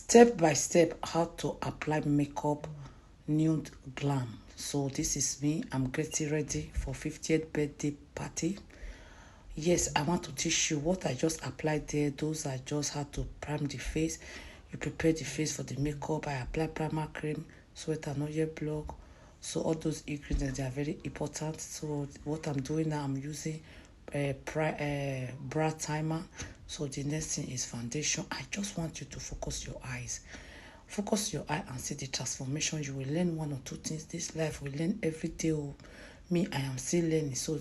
step by step how to apply makeup nude glam. So this is me. I'm getting ready for 50th birthday party. Yes, I want to teach you what I just applied there. Those are just how to prime the face. You prepare the face for the makeup. I apply primer cream, sweat and oil block. So all those ingredients, they are very important. So what I'm doing now, I'm using brow timer. So the next thing is foundation. I just want you to focus your eyes. Focus your eye and see the transformation. You will learn one or two things. This life we learn every day. Oh. Me, I am still learning. So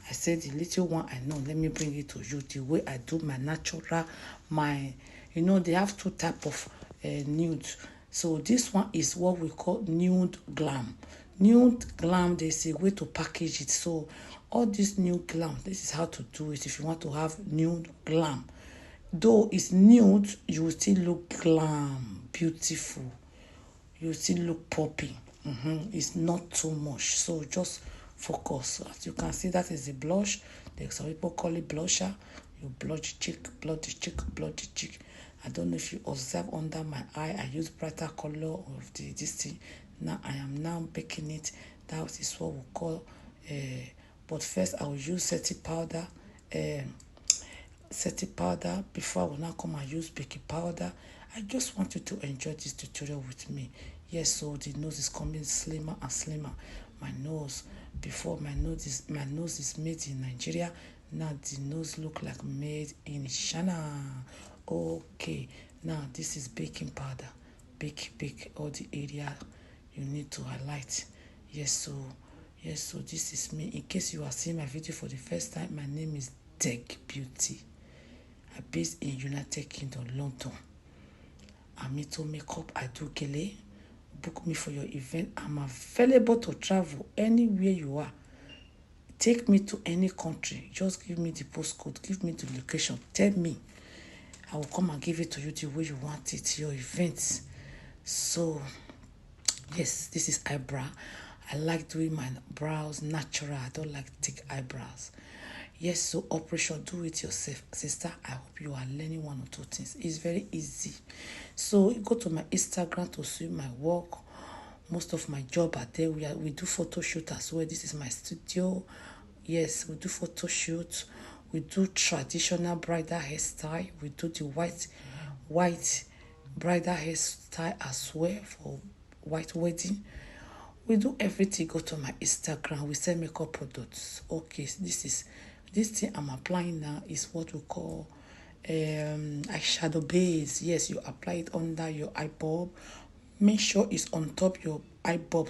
I said the little one I know, let me bring it to you. The way I do my natural, they have two type of nude. So this one is what we call nude glam. Nude glam, there's a way to package it. So all this nude glam, this is how to do it if you want to have nude glam. Though it's nude, you will still look glam, beautiful. You still look poppy. It's not too much. So just focus. As you can see, that is the blush. There's some people call it blusher. You blush the cheek, blood the cheek, blood the cheek. I don't know if you observe under my eye. I use brighter color of this thing. Now I am now baking it. That is what we call. But first I will use setting powder. Setting powder before I will now come and use baking powder. I just want you to enjoy this tutorial with me. Yes, so the nose is coming slimmer and slimmer. My nose, before my nose is made in Nigeria. Now the nose look like made in China. Okay, now this is baking powder. Bake all the area you need to highlight. Yes, so this is me. In case you are seeing my video for the first time, my name is Deg Beauty. I'm based in United Kingdom, London. I'm into makeup. I do gele. Book me for your event. I'm available to travel anywhere you are. Take me to any country. Just give me the postcode. Give me the location. Tell me. I will come and give it to you the way you want it. Your events. So, yes, this is eyebrow. I like doing my brows natural. I don't like thick eyebrows. Yes, so operation, do it yourself. Sister, I hope you are learning one or two things. It's very easy. So you go to my Instagram to see my work. Most of my job are there. We do photo shoot as well. This is my studio. Yes, we do photo shoot. We do traditional bridal hairstyle. We do the white bridal hairstyle as well for white wedding. We do everything. Go to my Instagram. We sell makeup products. Okay, this thing I'm applying now is what we call eyeshadow base. Yes, you apply it under your eye bulb. Make sure it's on top your eye bulb.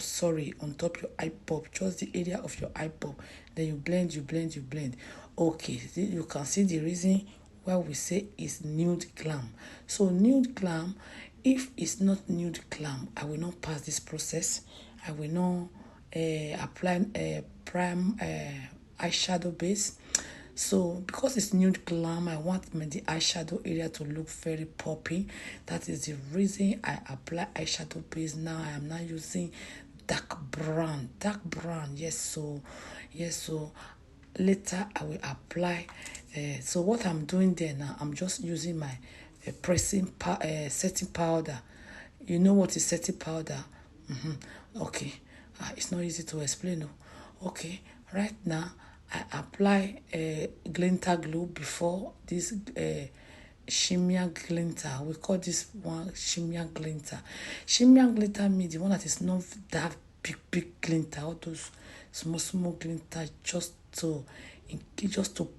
On top your eye bulb. Just the area of your eye bulb. Then you blend. Okay, you can see the reason why we say it's nude glam. So nude glam, if it's not nude glam, I will not pass this process. I will not apply prime eyeshadow base. So because it's nude glam, I want the eyeshadow area to look very poppy. That is the reason I apply eyeshadow base. Now I am now using dark brown. Yes, so later I will apply. So what I'm doing there now, I'm just using my setting powder. You know what is setting powder? Okay, it's not easy to explain. Okay, right now I apply glitter glue before this shimmer glitter. We call this one shimmer glitter. Shimmer glitter means the one that is not that big glitter. All those small glitter just to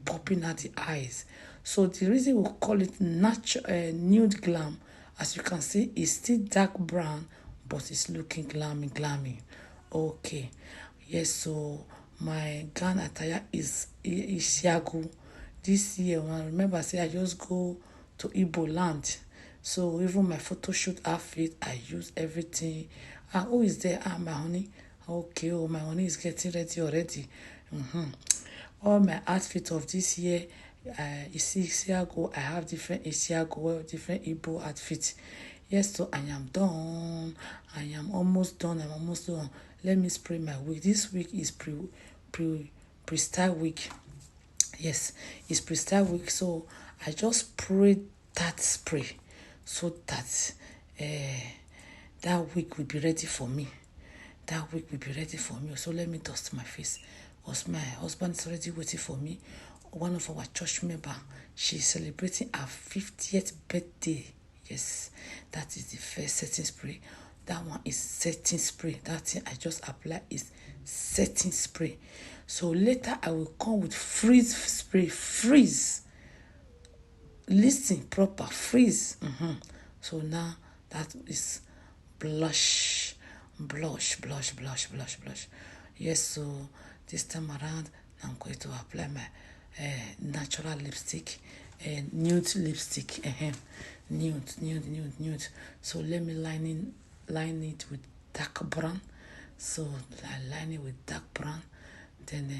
pop in at the eyes. So the reason we call it nude glam, as you can see, is still dark brown, but it's looking glammy. Okay, yes. So my gown attire is Isiago. This year, when I remember, I just go to Igbo land. So even my photo shoot outfit, I use everything. Who is there? My honey. Okay, my honey is getting ready already. All my outfit of this year, Isiago. I have different Isiago, different Igbo outfits. Yes, so I am done. I am almost done. Let me spray my wig. This wig is pre-style wig. Yes, it's pre-style wig. So I just sprayed that spray. so that that week will be ready for me. That week will be ready for me. So let me dust my face. Because my husband is already waiting for me. One of our church member, she's celebrating her 50th birthday. Yes, that is the first setting spray. That one is setting spray. That thing I just apply is setting spray. So later I will come with freeze spray. Freeze. Listen proper. Freeze. So now that is blush. Yes, so this time around I'm going to apply my natural lipstick, nude lipstick. Nude. So let me line it with dark brown. So I line it with dark brown. Then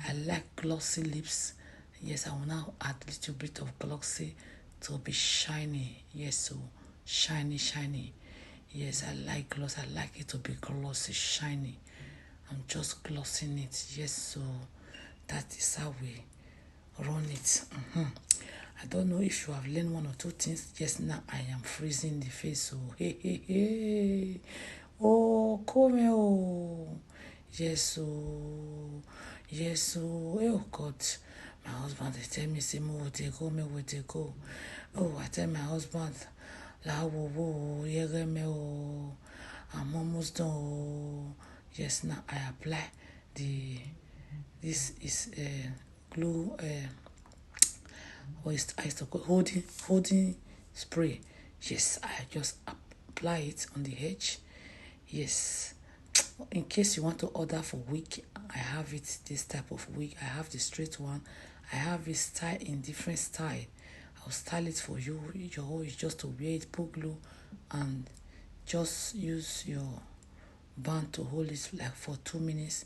I like glossy lips. Yes, I will now add a little bit of glossy to be shiny. Yes, so shiny. Yes, I like gloss. I like it to be glossy, shiny. I'm just glossing it. Yes, so that is how we run it. I don't know if you have learned one or two things. Yes, now I am freezing the face. So hey. Oh, come here. Yes, oh. Oh God. My husband they tell me, say, me where they go. Oh, I tell my husband, I'm almost done. Oh. Yes, now I apply this is glue, holding spray. Yes, I just apply it on the edge. Yes. In case you want to order for wig, I have it, this type of wig. I have the straight one. I have it style in different style. I'll style it for you. Your whole is just to wear it, put glue, and just use your band to hold it like for 2 minutes.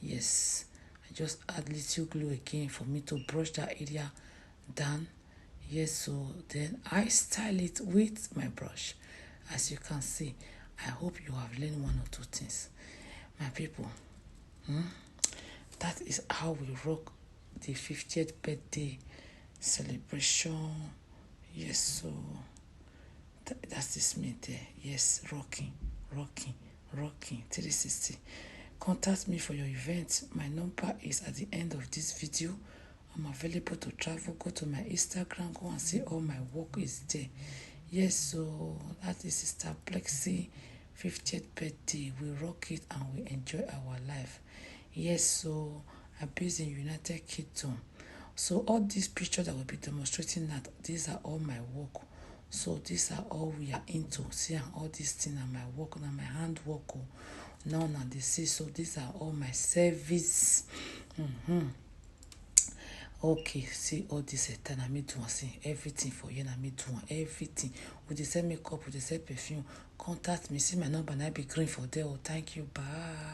Yes, I just add little glue again for me to brush that area down. Yes, so then I style it with my brush. As you can see, I hope you have learned one or two things. My people, that is how we rock the 50th birthday celebration. Yes, so that's this me there. Yes, rocking 360. Contact me for your event. My number is at the end of this video. I'm available to travel. Go to my Instagram, go and see all my work is there. Yes, so that is Sister Plexi 50th birthday. We rock it and we enjoy our life. Yes, so I'm based in United Kingdom. So all these pictures that will be demonstrating that these are all my work. So these are all we are into. See, and all these things are my work, now my handwork. Now they see. So these are all my service. Okay, see all this time I do see everything for you, I do everything. With the same makeup, with the same perfume. Contact me. See my number and I be green for there. Oh, thank you. Bye.